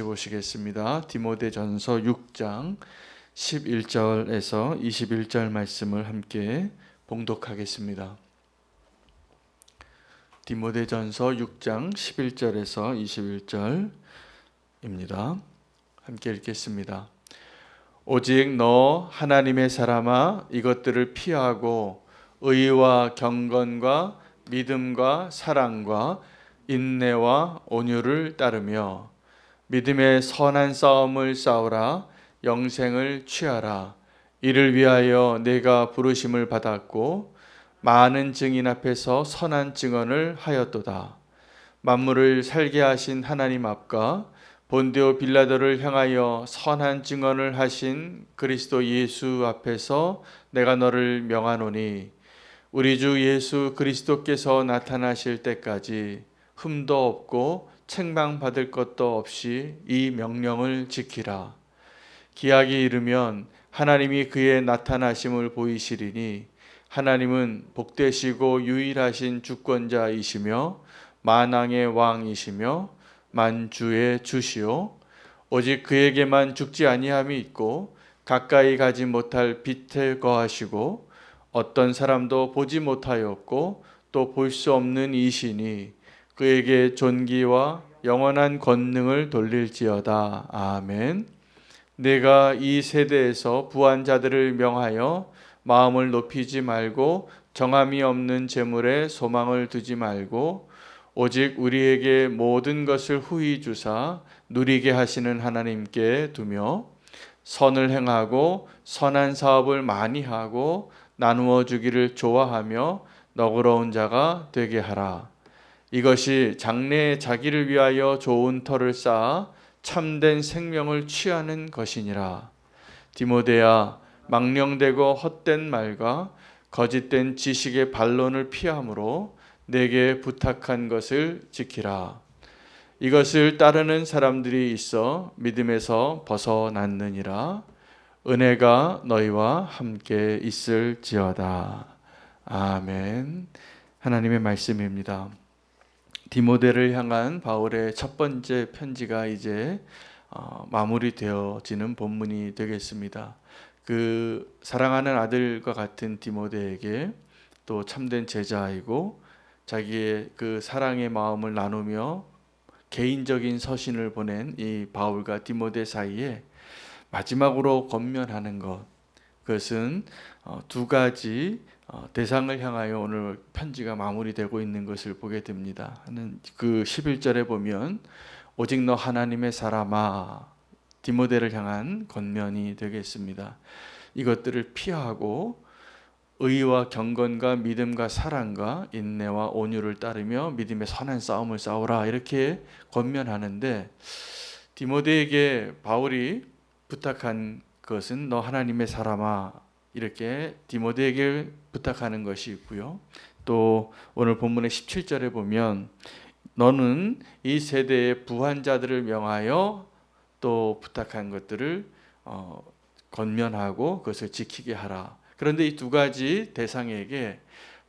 보시겠습니다. 디모데전서 6장 11절에서 21절 말씀을 함께 봉독하겠습니다. 디모데전서 6장 11절에서 21절입니다. 함께 읽겠습니다. 오직 너 하나님의 사람아, 이것들을 피하고 의와 경건과 믿음과 사랑과 인내와 온유를 따르며 믿음의 선한 싸움을 싸우라. 영생을 취하라. 이를 위하여 내가 부르심을 받았고 많은 증인 앞에서 선한 증언을 하였도다. 만물을 살게 하신 하나님 앞과 본디오 빌라도를 향하여 선한 증언을 하신 그리스도 예수 앞에서 내가 너를 명하노니, 우리 주 예수 그리스도께서 나타나실 때까지 흠도 없고 책망받을 것도 없이 이 명령을 지키라. 기약이 이르면 하나님이 그의 나타나심을 보이시리니, 하나님은 복되시고 유일하신 주권자이시며 만왕의 왕이시며 만주의 주시오. 오직 그에게만 죽지 아니함이 있고 가까이 가지 못할 빛에 거하시고 어떤 사람도 보지 못하였고 또 볼 수 없는 이시니 그에게 존귀와 영원한 권능을 돌릴지어다. 아멘. 내가 이 세대에서 부한 자들을 명하여 마음을 높이지 말고 정함이 없는 재물에 소망을 두지 말고 오직 우리에게 모든 것을 후히 주사 누리게 하시는 하나님께 두며 선을 행하고 선한 사업을 많이 하고 나누어 주기를 좋아하며 너그러운 자가 되게 하라. 이것이 장래에 자기를 위하여 좋은 터를 쌓아 참된 생명을 취하는 것이니라. 디모데야, 망령되고 헛된 말과 거짓된 지식의 반론을 피함으로 내게 부탁한 것을 지키라. 이것을 따르는 사람들이 있어 믿음에서 벗어났느니라. 은혜가 너희와 함께 있을지어다. 아멘. 하나님의 말씀입니다. 디모데를 향한 바울의 첫 번째 편지가 이제 마무리되어지는 본문이 되겠습니다. 그 사랑하는 아들과 같은 디모데에게 또 참된 제자이고 자기의 그 사랑의 마음을 나누며 개인적인 서신을 보낸 이 바울과 디모데 사이에 마지막으로 권면하는 것, 그것은 두 가지 대상을 향하여 오늘 편지가 마무리되고 있는 것을 보게 됩니다. 그 11절에 보면 오직 너 하나님의 사람아, 디모데를 향한 권면이 되겠습니다. 이것들을 피하고 의와 경건과 믿음과 사랑과 인내와 온유를 따르며 믿음의 선한 싸움을 싸우라, 이렇게 권면하는데, 디모데에게 바울이 부탁한 것은 너 하나님의 사람아, 이렇게 디모데에게 부탁하는 것이 있고요. 또 오늘 본문의 17절에 보면 너는 이 세대의 부한 자들을 명하여 또 부탁한 것들을 권면하고 그것을 지키게 하라. 그런데 이 두 가지 대상에게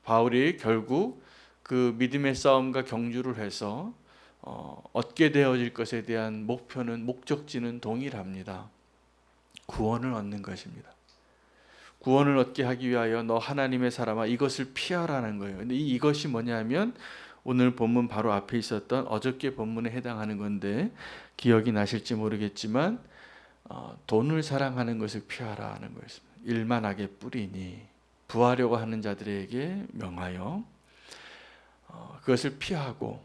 바울이 결국 그 믿음의 싸움과 경주를 해서 얻게 되어질 것에 대한 목적지는 동일합니다. 구원을 얻는 것입니다. 구원을 얻게 하기 위하여 너 하나님의 사람아, 이것을 피하라는 거예요. 근데 이것이 뭐냐면 오늘 본문 바로 앞에 있었던 어저께 본문에 해당하는 건데, 기억이 나실지 모르겠지만 돈을 사랑하는 것을 피하라는 것입니다. 일만하게 뿌리니 부하려고 하는 자들에게 명하여 그것을 피하고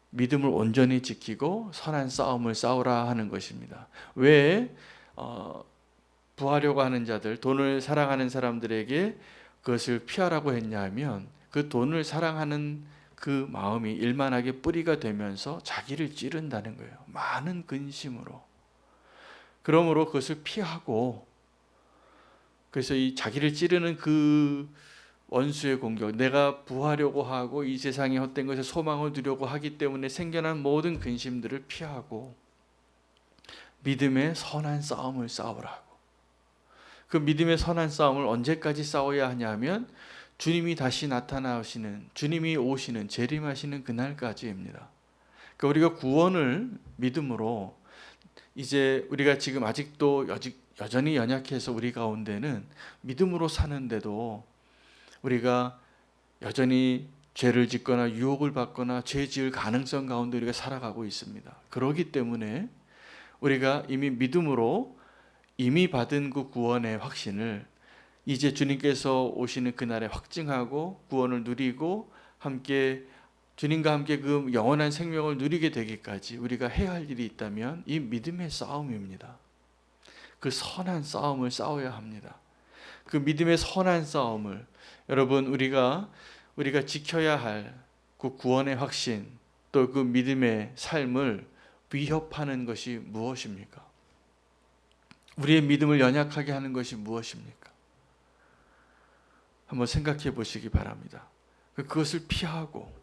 믿음을 온전히 지키고 선한 싸움을 싸우라 하는 것입니다. 왜 부하려고 하는 자들, 돈을 사랑하는 사람들에게 그것을 피하라고 했냐면, 그 돈을 사랑하는 그 마음이 일만하게 뿌리가 되면서 자기를 찌른다는 거예요. 많은 근심으로. 그러므로 그것을 피하고, 그래서 이 자기를 찌르는 그 원수의 공격, 내가 부하려고 하고 이 세상의 헛된 것에 소망을 두려고 하기 때문에 생겨난 모든 근심들을 피하고 믿음의 선한 싸움을 싸우라고. 그 믿음의 선한 싸움을 언제까지 싸워야 하냐면 주님이 다시 나타나시는, 주님이 오시는, 재림하시는 그날까지입니다. 그러니까 우리가 구원을 믿음으로 이제 우리가 지금 아직도 여전히 연약해서 우리 가운데는 믿음으로 사는데도 우리가 여전히 죄를 짓거나 유혹을 받거나 죄 지을 가능성 가운데 우리가 살아가고 있습니다. 그렇기 때문에 우리가 이미 믿음으로 이미 받은 그 구원의 확신을 이제 주님께서 오시는 그날에 확증하고 구원을 누리고 함께 주님과 함께 그 영원한 생명을 누리게 되기까지 우리가 해야 할 일이 있다면 이 믿음의 싸움입니다. 그 선한 싸움을 싸워야 합니다. 그 믿음의 선한 싸움을 여러분 우리가 지켜야 할 그 구원의 확신 또 그 믿음의 삶을 위협하는 것이 무엇입니까? 우리의 믿음을 연약하게 하는 것이 무엇입니까? 한번 생각해 보시기 바랍니다. 그것을 피하고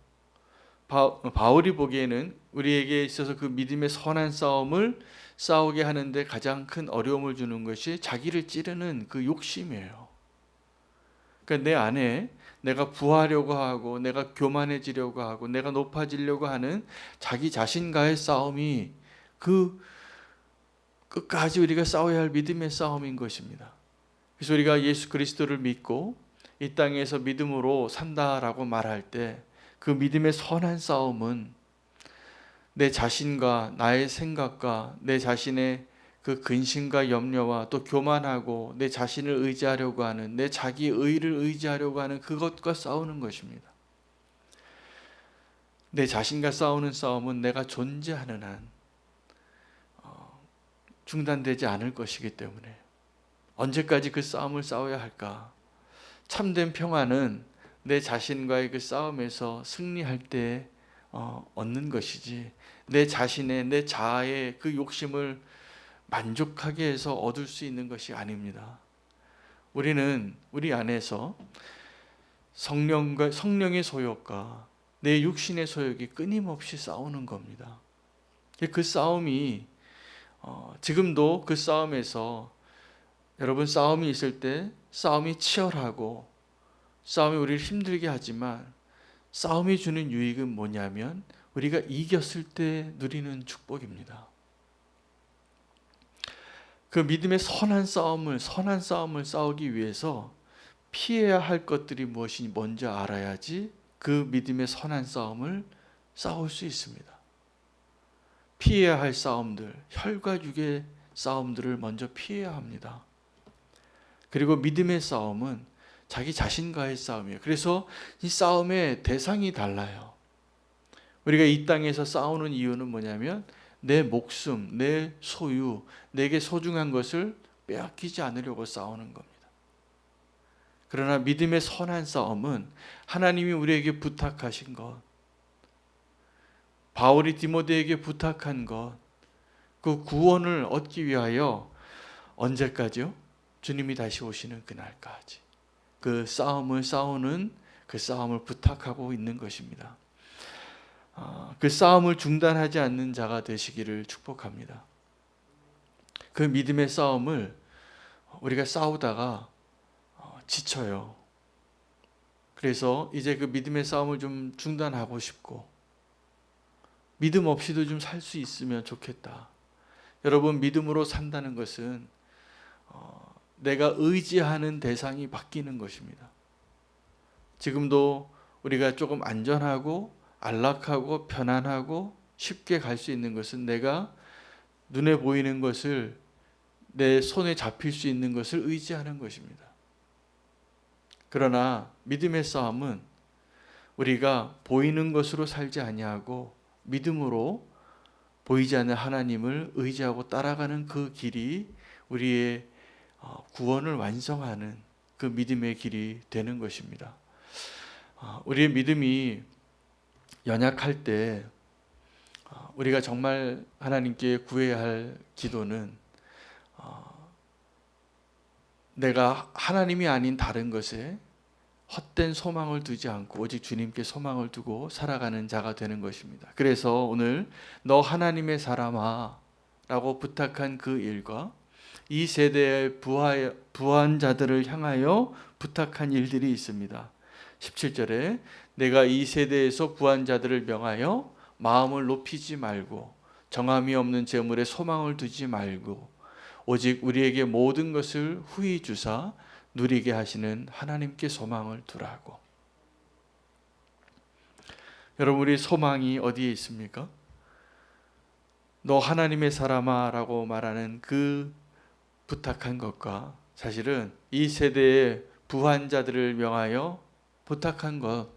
바울이 보기에는 우리에게 있어서 그 믿음의 선한 싸움을 싸우게 하는데 가장 큰 어려움을 주는 것이 자기를 찌르는 그 욕심이에요. 그러니까 내 안에 내가 부하려고 하고 내가 교만해지려고 하고 내가 높아지려고 하는 자기 자신과의 싸움이 그 끝까지 우리가 싸워야 할 믿음의 싸움인 것입니다. 그래서 우리가 예수 그리스도를 믿고 이 땅에서 믿음으로 산다라고 말할 때 그 믿음의 선한 싸움은 내 자신과 나의 생각과 내 자신의 그 근심과 염려와 또 교만하고 내 자신을 의지하려고 하는 내 자기 의를 의지하려고 하는 그것과 싸우는 것입니다. 내 자신과 싸우는 싸움은 내가 존재하는 한 중단되지 않을 것이기 때문에 언제까지 그 싸움을 싸워야 할까? 참된 평화는 내 자신과의 그 싸움에서 승리할 때 얻는 것이지 내 자신의 내 자아의 그 욕심을 만족하게 해서 얻을 수 있는 것이 아닙니다. 우리는 우리 안에서 성령의 소욕과 내 육신의 소욕이 끊임없이 싸우는 겁니다. 그 싸움이 지금도 그 싸움에서 여러분 싸움이 있을 때 싸움이 치열하고 싸움이 우리를 힘들게 하지만 싸움이 주는 유익은 뭐냐면 우리가 이겼을 때 누리는 축복입니다. 그 믿음의 선한 싸움을 싸우기 위해서 피해야 할 것들이 무엇인지 먼저 알아야지 그 믿음의 선한 싸움을 싸울 수 있습니다. 피해야 할 싸움들, 혈과 육의 싸움들을 먼저 피해야 합니다. 그리고 믿음의 싸움은 자기 자신과의 싸움이에요. 그래서 이 싸움의 대상이 달라요. 우리가 이 땅에서 싸우는 이유는 뭐냐면 내 목숨, 내 소유, 내게 소중한 것을 빼앗기지 않으려고 싸우는 겁니다. 그러나 믿음의 선한 싸움은 하나님이 우리에게 부탁하신 것, 바울이 디모데에게 부탁한 것, 그 구원을 얻기 위하여 언제까지요? 주님이 다시 오시는 그날까지 그 싸움을 싸우는 그 싸움을 부탁하고 있는 것입니다. 그 싸움을 중단하지 않는 자가 되시기를 축복합니다. 그 믿음의 싸움을 우리가 싸우다가 지쳐요. 그래서 이제 그 믿음의 싸움을 좀 중단하고 싶고 믿음 없이도 좀 살 수 있으면 좋겠다. 여러분, 믿음으로 산다는 것은 내가 의지하는 대상이 바뀌는 것입니다. 지금도 우리가 조금 안전하고 안락하고 편안하고 쉽게 갈 수 있는 것은 내가 눈에 보이는 것을 내 손에 잡힐 수 있는 것을 의지하는 것입니다. 그러나 믿음의 싸움은 우리가 보이는 것으로 살지 아니하고 믿음으로 보이지 않는 하나님을 의지하고 따라가는 그 길이 우리의 구원을 완성하는 그 믿음의 길이 되는 것입니다. 우리의 믿음이 연약할 때 우리가 정말 하나님께 구해야 할 기도는 내가 하나님이 아닌 다른 것에 헛된 소망을 두지 않고 오직 주님께 소망을 두고 살아가는 자가 되는 것입니다. 그래서 오늘 너 하나님의 사람아 라고 부탁한 그 일과 이 세대의 부한 자들을 향하여 부탁한 일들이 있습니다. 17절에 내가 이 세대에서 부한 자들을 명하여 마음을 높이지 말고 정함이 없는 재물에 소망을 두지 말고 오직 우리에게 모든 것을 후히 주사 누리게 하시는 하나님께 소망을 두라고. 여러분, 우리 소망이 어디에 있습니까? 너 하나님의 사람아 라고 말하는 그 부탁한 것과 사실은 이 세대의 부한자들을 명하여 부탁한 것,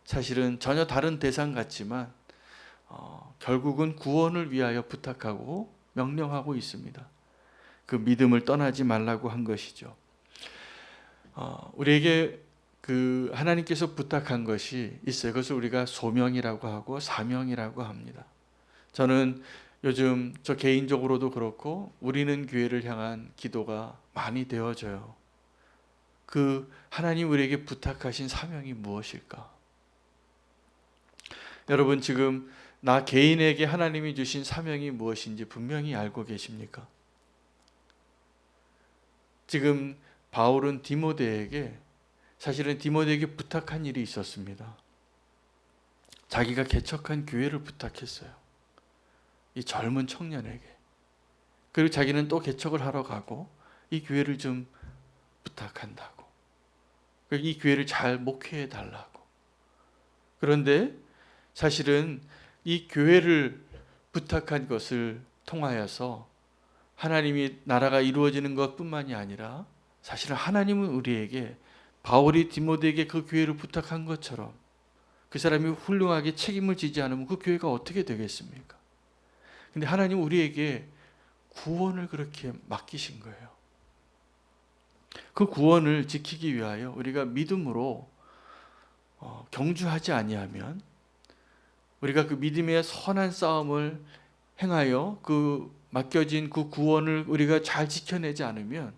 사실은 전혀 다른 대상 같지만 결국은 구원을 위하여 부탁하고 명령하고 있습니다. 그 믿음을 떠나지 말라고 한 것이죠. 우리에게 그 하나님께서 부탁한 것이 있어요. 그것을 우리가 소명이라고 하고 사명이라고 합니다. 저는 요즘 저 개인적으로도 그렇고 우리는 교회를 향한 기도가 많이 되어져요. 그 하나님 우리에게 부탁하신 사명이 무엇일까? 여러분, 지금 나 개인에게 하나님이 주신 사명이 무엇인지 분명히 알고 계십니까? 지금 바울은 사실은 디모데에게 부탁한 일이 있었습니다. 자기가 개척한 교회를 부탁했어요. 이 젊은 청년에게. 그리고 자기는 또 개척을 하러 가고 이 교회를 좀 부탁한다고. 이 교회를 잘 목회해 달라고. 그런데 사실은 이 교회를 부탁한 것을 통하여서 하나님이 나라가 이루어지는 것뿐만이 아니라 사실은 하나님은 우리에게 바울이 디모데에게 그 교회를 부탁한 것처럼 그 사람이 훌륭하게 책임을 지지 않으면 그 교회가 어떻게 되겠습니까? 근데 하나님은 우리에게 구원을 그렇게 맡기신 거예요. 그 구원을 지키기 위하여 우리가 믿음으로 경주하지 아니하면, 우리가 그 믿음의 선한 싸움을 행하여 그 맡겨진 그 구원을 우리가 잘 지켜내지 않으면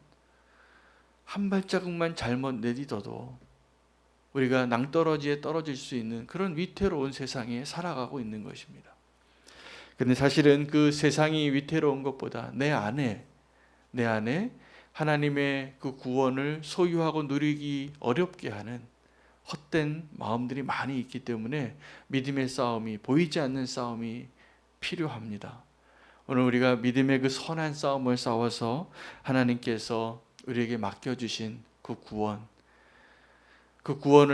한 발자국만 잘못 내딛어도 우리가 낭떠러지에 떨어질 수 있는 그런 위태로운 세상에 살아가고 있는 것입니다. 근데 사실은 그 세상이 위태로운 것보다 내 안에 하나님의 그 구원을 소유하고 누리기 어렵게 하는 헛된 마음들이 많이 있기 때문에 믿음의 싸움이, 보이지 않는 싸움이 필요합니다. 오늘 우리가 믿음의 그 선한 싸움을 싸워서 하나님께서 우리에게 맡겨주신 그 구원을,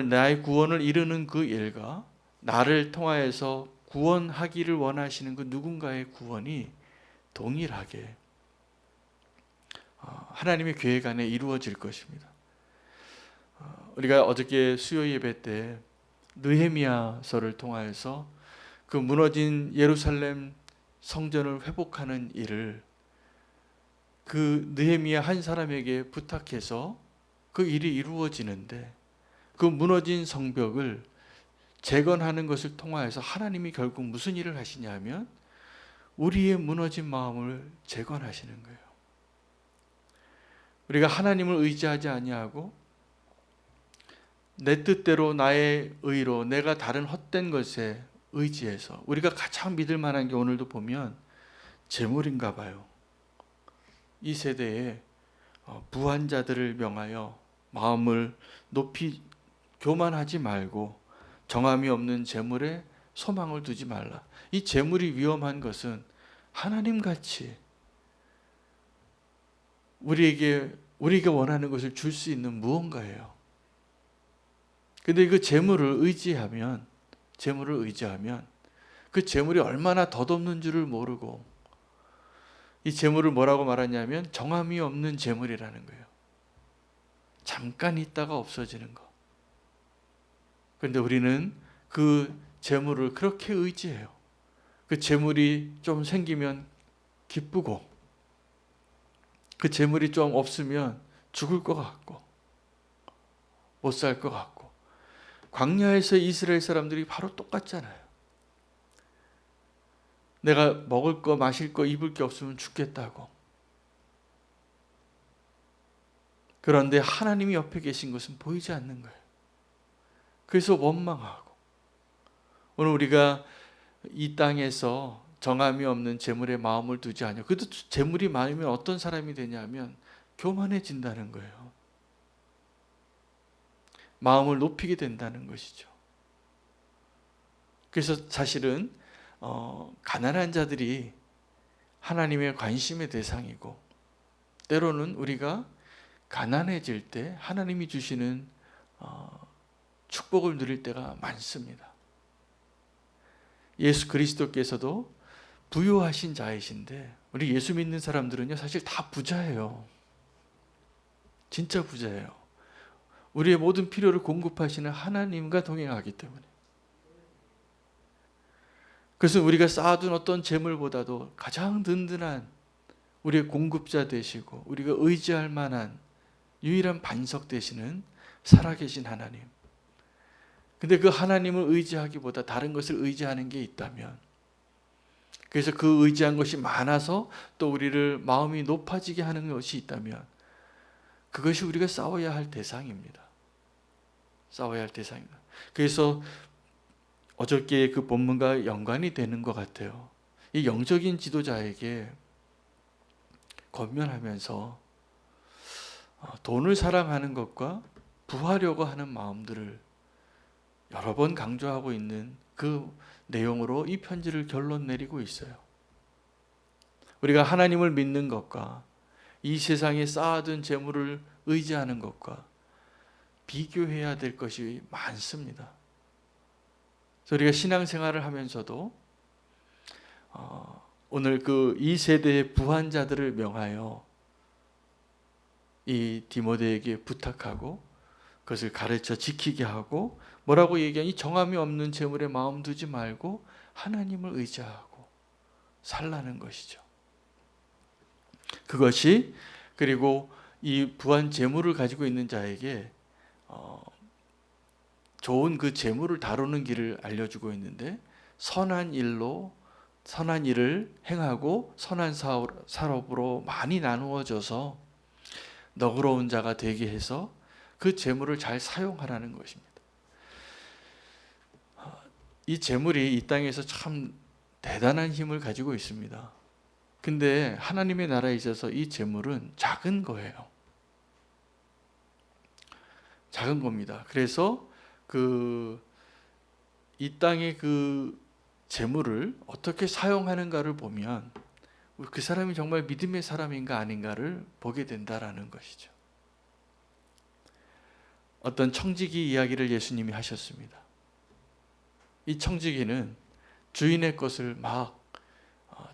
나의 구원을 이루는 그 일과 나를 통하여서 구원하기를 원하시는 그 누군가의 구원이 동일하게 하나님의 계획 안에 이루어질 것입니다. 우리가 어저께 수요 예배 때 느헤미야서를 통하여서 그 무너진 예루살렘 성전을 회복하는 일을 그 느헤미야 한 사람에게 부탁해서 그 일이 이루어지는데, 그 무너진 성벽을 재건하는 것을 통하여서 하나님이 결국 무슨 일을 하시냐 하면 우리의 무너진 마음을 재건하시는 거예요. 우리가 하나님을 의지하지 아니하고 내 뜻대로 나의 의로 내가 다른 헛된 것에 의지해서, 우리가 가장 믿을 만한 게 오늘도 보면 재물인가 봐요. 이 세대에 부한 자들을 명하여 마음을 높이 교만하지 말고 정함이 없는 재물에 소망을 두지 말라. 이 재물이 위험한 것은 하나님같이 우리에게 원하는 것을 줄 수 있는 무언가예요. 근데 그 재물을 의지하면 그 재물이 얼마나 덧없는 줄을 모르고, 이 재물을 뭐라고 말하냐면 정함이 없는 재물이라는 거예요. 잠깐 있다가 없어지는 거. 그런데 우리는 그 재물을 그렇게 의지해요. 그 재물이 좀 생기면 기쁘고, 그 재물이 좀 없으면 죽을 것 같고 못 살 것 같고. 광야에서 이스라엘 사람들이 바로 똑같잖아요. 내가 먹을 거, 마실 거, 입을 게 없으면 죽겠다고. 그런데 하나님이 옆에 계신 것은 보이지 않는 거예요. 그래서 원망하고. 오늘 우리가 이 땅에서 정함이 없는 재물에 마음을 두지 않아요. 그래도 재물이 많으면 어떤 사람이 되냐면 교만해진다는 거예요. 마음을 높이게 된다는 것이죠. 그래서 사실은 가난한 자들이 하나님의 관심의 대상이고, 때로는 우리가 가난해질 때 하나님이 주시는 축복을 누릴 때가 많습니다. 예수 그리스도께서도 부유하신 자이신데, 우리 예수 믿는 사람들은요 사실 다 부자예요. 진짜 부자예요. 우리의 모든 필요를 공급하시는 하나님과 동행하기 때문에. 그래서 우리가 쌓아둔 어떤 재물보다도 가장 든든한 우리의 공급자 되시고 우리가 의지할 만한 유일한 반석 되시는 살아계신 하나님. 근데 그 하나님을 의지하기보다 다른 것을 의지하는 게 있다면, 그래서 그 의지한 것이 많아서 또 우리를 마음이 높아지게 하는 것이 있다면, 그것이 우리가 싸워야 할 대상입니다. 싸워야 할 대상입니다. 그래서 어저께 그 본문과 연관이 되는 것 같아요. 이 영적인 지도자에게 권면하면서 돈을 사랑하는 것과 부하려고 하는 마음들을 여러 번 강조하고 있는 그 내용으로 이 편지를 결론 내리고 있어요. 우리가 하나님을 믿는 것과 이 세상에 쌓아둔 재물을 의지하는 것과 비교해야 될 것이 많습니다. 그래서 우리가 신앙생활을 하면서도 오늘 그 이 세대의 부한자들을 명하여 이 디모데에게 부탁하고 그것을 가르쳐 지키게 하고, 뭐라고 얘기하니 정함이 없는 재물에 마음 두지 말고 하나님을 의지하고 살라는 것이죠. 그것이, 그리고 이 부한 재물을 가지고 있는 자에게 좋은 그 재물을 다루는 길을 알려주고 있는데, 선한 일을 행하고 선한 사업으로 많이 나누어져서 너그러운 자가 되게 해서 그 재물을 잘 사용하라는 것입니다. 이 재물이 이 땅에서 참 대단한 힘을 가지고 있습니다. 근데 하나님의 나라에 있어서 이 재물은 작은 거예요. 작은 겁니다. 그래서 이 땅의 그 재물을 어떻게 사용하는가를 보면 그 사람이 정말 믿음의 사람인가 아닌가를 보게 된다라는 것이죠. 어떤 청지기 이야기를 예수님이 하셨습니다. 이 청지기는 주인의 것을 막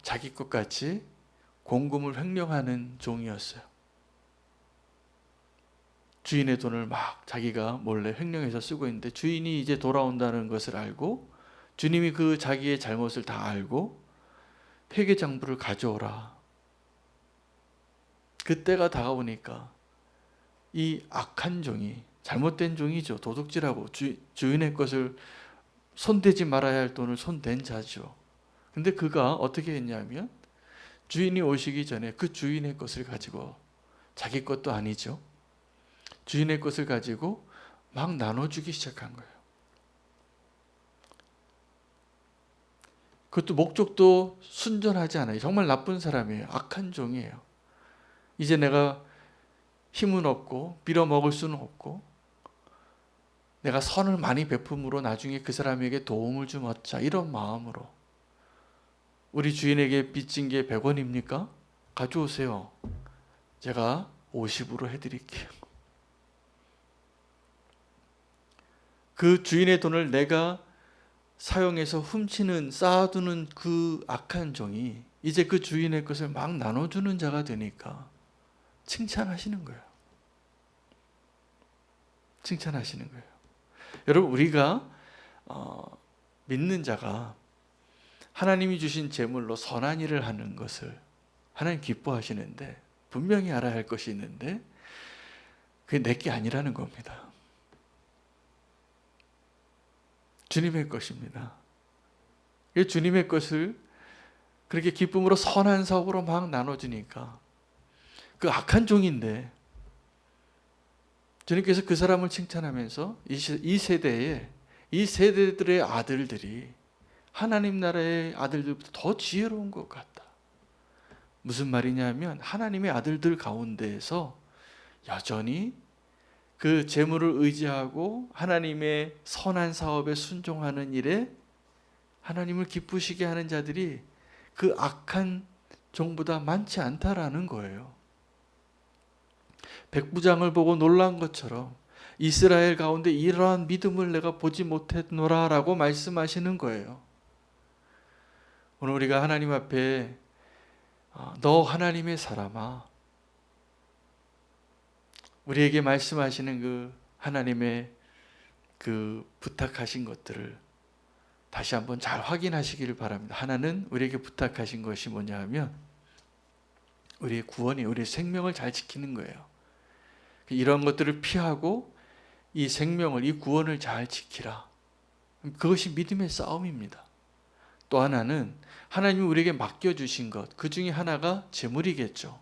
자기 것 같이 공금을 횡령하는 종이었어요. 주인의 돈을 막 자기가 몰래 횡령해서 쓰고 있는데, 주인이 이제 돌아온다는 것을 알고 주님이 그 자기의 잘못을 다 알고 회계장부를 가져오라. 그때가 다가오니까 이 악한 종이, 잘못된 종이죠. 도둑질하고 주인의 것을, 손대지 말아야 할 돈을 손댄 자죠. 근데 그가 어떻게 했냐면 주인이 오시기 전에 그 주인의 것을 가지고, 자기 것도 아니죠, 주인의 것을 가지고 막 나눠주기 시작한 거예요. 그것도 목적도 순전하지 않아요. 정말 나쁜 사람이에요. 악한 종이에요. 이제 내가 힘은 없고 빌어먹을 수는 없고 내가 선을 많이 베품으로 나중에 그 사람에게 도움을 좀 얻자, 이런 마음으로. 우리 주인에게 빚진 게 100원입니까? 가져오세요. 제가 50으로 해드릴게요. 그 주인의 돈을 내가 사용해서 훔치는, 쌓아두는 그 악한 종이 이제 그 주인의 것을 막 나눠주는 자가 되니까 칭찬하시는 거예요. 칭찬하시는 거예요. 여러분, 우리가 믿는 자가 하나님이 주신 재물로 선한 일을 하는 것을 하나님 기뻐하시는데, 분명히 알아야 할 것이 있는데 그게 내게 아니라는 겁니다. 주님의 것입니다. 주님의 것을 그렇게 기쁨으로 선한 사업으로 막 나눠주니까 그 악한 종인데, 주님께서 그 사람을 칭찬하면서 이 세대들의 아들들이 하나님 나라의 아들들보다 더 지혜로운 것 같다. 무슨 말이냐면 하나님의 아들들 가운데에서 여전히 그 재물을 의지하고 하나님의 선한 사업에 순종하는 일에 하나님을 기쁘시게 하는 자들이 그 악한 종보다 많지 않다라는 거예요. 백부장을 보고 놀란 것처럼 이스라엘 가운데 이러한 믿음을 내가 보지 못했노라라고 말씀하시는 거예요. 오늘 우리가 하나님 앞에 너 하나님의 사람아, 우리에게 말씀하시는 그 하나님의 그 부탁하신 것들을 다시 한번 잘 확인하시기를 바랍니다. 하나는 우리에게 부탁하신 것이 뭐냐 하면 우리의 구원이, 우리의 생명을 잘 지키는 거예요. 이런 것들을 피하고 이 생명을, 이 구원을 잘 지키라. 그것이 믿음의 싸움입니다. 또 하나는 하나님이 우리에게 맡겨주신 것, 그 중에 하나가 재물이겠죠.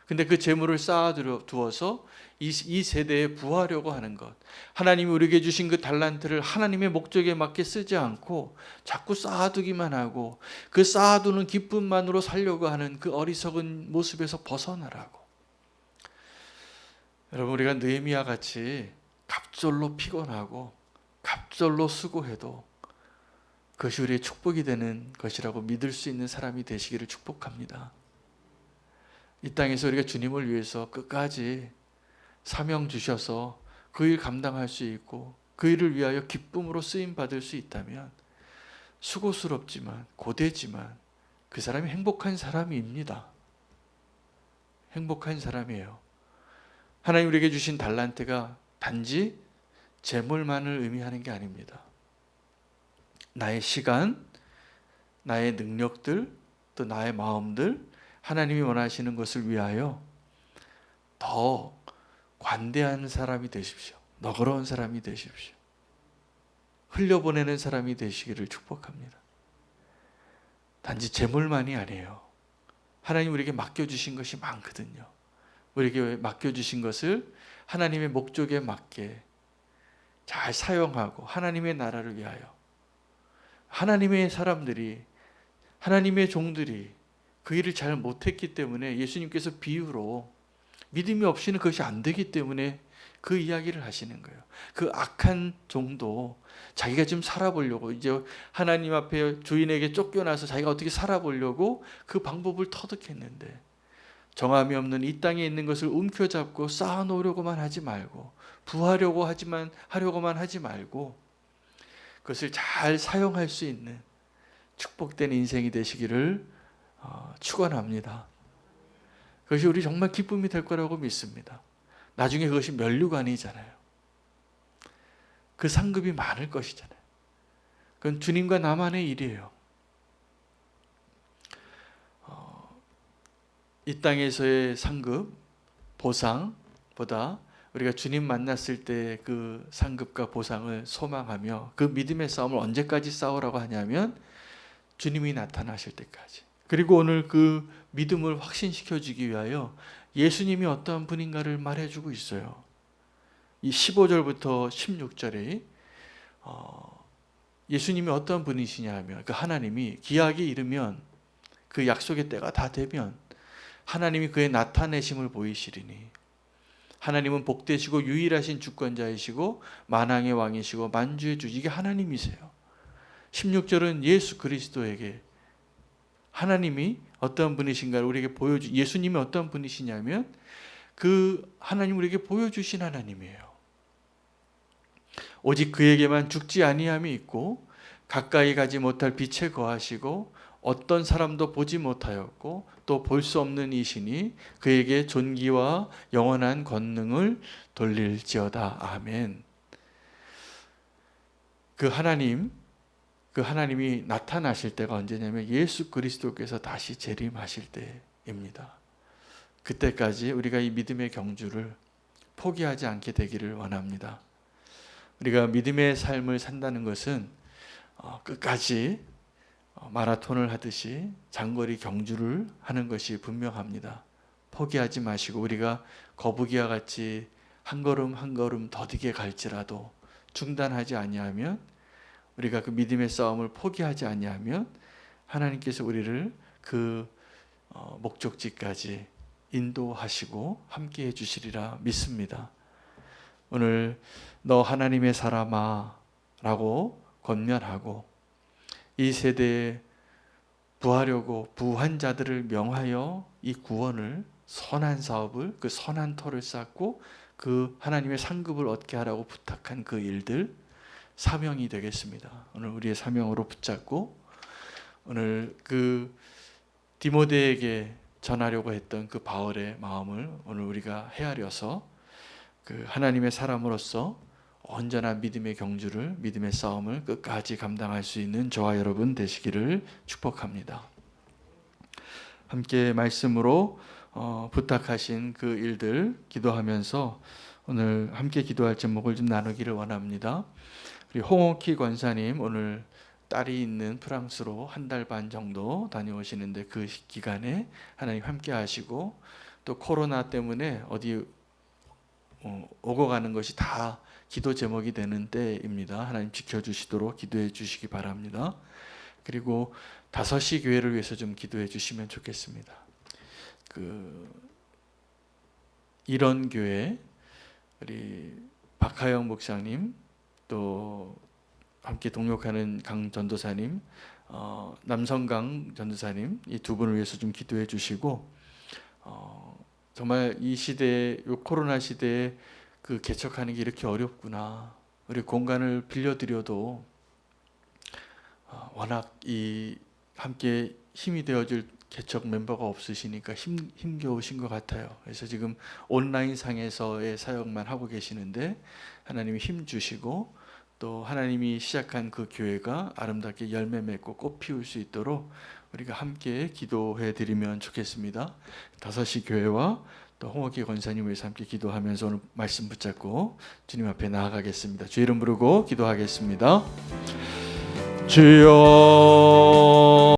근데 그 재물을 쌓아두어서 이 세대에 부하려고 하는 것, 하나님이 우리에게 주신 그 달란트를 하나님의 목적에 맞게 쓰지 않고 자꾸 쌓아두기만 하고 그 쌓아두는 기쁨만으로 살려고 하는 그 어리석은 모습에서 벗어나라고. 여러분, 우리가 느헤미야 같이 갑절로 피곤하고 갑절로 수고해도 그것이 우리의 축복이 되는 것이라고 믿을 수 있는 사람이 되시기를 축복합니다. 이 땅에서 우리가 주님을 위해서 끝까지 사명 주셔서 그 일 감당할 수 있고 그 일을 위하여 기쁨으로 쓰임 받을 수 있다면 수고스럽지만 고되지만 그 사람이 행복한 사람입니다. 행복한 사람이에요. 하나님 우리에게 주신 달란트가 단지 재물만을 의미하는 게 아닙니다. 나의 시간, 나의 능력들, 또 나의 마음들, 하나님이 원하시는 것을 위하여 더 관대한 사람이 되십시오. 너그러운 사람이 되십시오. 흘려보내는 사람이 되시기를 축복합니다. 단지 재물만이 아니에요. 하나님 우리에게 맡겨주신 것이 많거든요. 우리에게 맡겨주신 것을 하나님의 목적에 맞게 잘 사용하고 하나님의 나라를 위하여, 하나님의 사람들이, 하나님의 종들이 그 일을 잘 못했기 때문에 예수님께서 비유로 믿음이 없이는 그것이 안 되기 때문에 그 이야기를 하시는 거예요. 그 악한 종도 자기가 좀 살아보려고, 이제 하나님 앞에 주인에게 쫓겨나서 자기가 어떻게 살아보려고 그 방법을 터득했는데, 정함이 없는 이 땅에 있는 것을 움켜잡고 쌓아놓으려고만 하지 말고, 하려고만 하지 말고 그것을 잘 사용할 수 있는 축복된 인생이 되시기를 축원합니다. 그것이 우리 정말 기쁨이 될 거라고 믿습니다. 나중에 그것이 면류관이잖아요. 그 상급이 많을 것이잖아요. 그건 주님과 나만의 일이에요. 이 땅에서의 상급, 보상보다 우리가 주님 만났을 때 그 상급과 보상을 소망하며 그 믿음의 싸움을 언제까지 싸우라고 하냐면 주님이 나타나실 때까지. 그리고 오늘 그 믿음을 확신시켜주기 위하여 예수님이 어떠한 분인가를 말해주고 있어요. 이 15절부터 16절에 예수님이 어떠한 분이시냐 하면, 그 하나님이 기약이 이르면, 그 약속의 때가 다 되면 하나님이 그의 나타내심을 보이시리니, 하나님은 복되시고 유일하신 주권자이시고 만왕의 왕이시고 만주의 주, 이게 하나님이세요. 16절은 예수 그리스도에게 하나님이 어떤 분이신가를 우리에게 예수님이 어떤 분이시냐면 그 하나님 우리에게 보여주신 하나님이에요. 오직 그에게만 죽지 아니함이 있고 가까이 가지 못할 빛에 거하시고 어떤 사람도 보지 못하였고 또 볼 수 없는 이시니 그에게 존귀와 영원한 권능을 돌릴지어다. 아멘. 그 하나님이 나타나실 때가 언제냐면 예수 그리스도께서 다시 재림하실 때입니다. 그때까지 우리가 이 믿음의 경주를 포기하지 않게 되기를 원합니다. 우리가 믿음의 삶을 산다는 것은 끝까지 마라톤을 하듯이 장거리 경주를 하는 것이 분명합니다. 포기하지 마시고 우리가 거북이와 같이 한 걸음 한 걸음 더디게 갈지라도 중단하지 아니하면, 우리가 그 믿음의 싸움을 포기하지 아니하면 하나님께서 우리를 그 목적지까지 인도하시고 함께해 주시리라 믿습니다. 오늘 너 하나님의 사람아 라고 권면하고 이 세대에 부한 자들을 명하여 이 구원을, 선한 사업을, 그 선한 터를 쌓고 그 하나님의 상급을 얻게 하라고 부탁한 그 일들, 사명이 되겠습니다. 오늘 우리의 사명으로 붙잡고 오늘 그 디모데에게 전하려고 했던 그 바울의 마음을 오늘 우리가 헤아려서 그 하나님의 사람으로서 온전한 믿음의 경주를, 믿음의 싸움을 끝까지 감당할 수 있는 저와 여러분 되시기를 축복합니다. 함께 말씀으로 부탁하신 그 일들 기도하면서 오늘 함께 기도할 제목을 좀 나누기를 원합니다. 우리 홍옥희 권사님 오늘 딸이 있는 프랑스로 한 달 반 정도 다녀오시는데 그 기간에 하나님 함께 하시고, 또 코로나 때문에 어디 오고 가는 것이 다 기도 제목이 되는 때입니다. 하나님 지켜주시도록 기도해 주시기 바랍니다. 그리고 5시 교회를 위해서 좀 기도해 주시면 좋겠습니다. 이런 교회, 우리 박하영 목사님, 또 함께 동역하는 강 전도사님, 남성강 전도사님, 이 두 분을 위해서 좀 기도해 주시고, 정말 이 시대에, 이 코로나 시대에 그 개척하는 게 이렇게 어렵구나. 우리 공간을 빌려드려도 워낙 이 함께 힘이 되어줄 개척 멤버가 없으시니까 힘겨우신 것 같아요. 그래서 지금 온라인 상에서의 사역만 하고 계시는데 하나님이 힘 주시고, 또 하나님이 시작한 그 교회가 아름답게 열매 맺고 꽃 피울 수 있도록 우리가 함께 기도해 드리면 좋겠습니다. 5시 교회와 또 홍옥희 권사님 위해서 함께 기도하면서 오늘 말씀 붙잡고 주님 앞에 나아가겠습니다. 주 이름 부르고 기도하겠습니다. 주여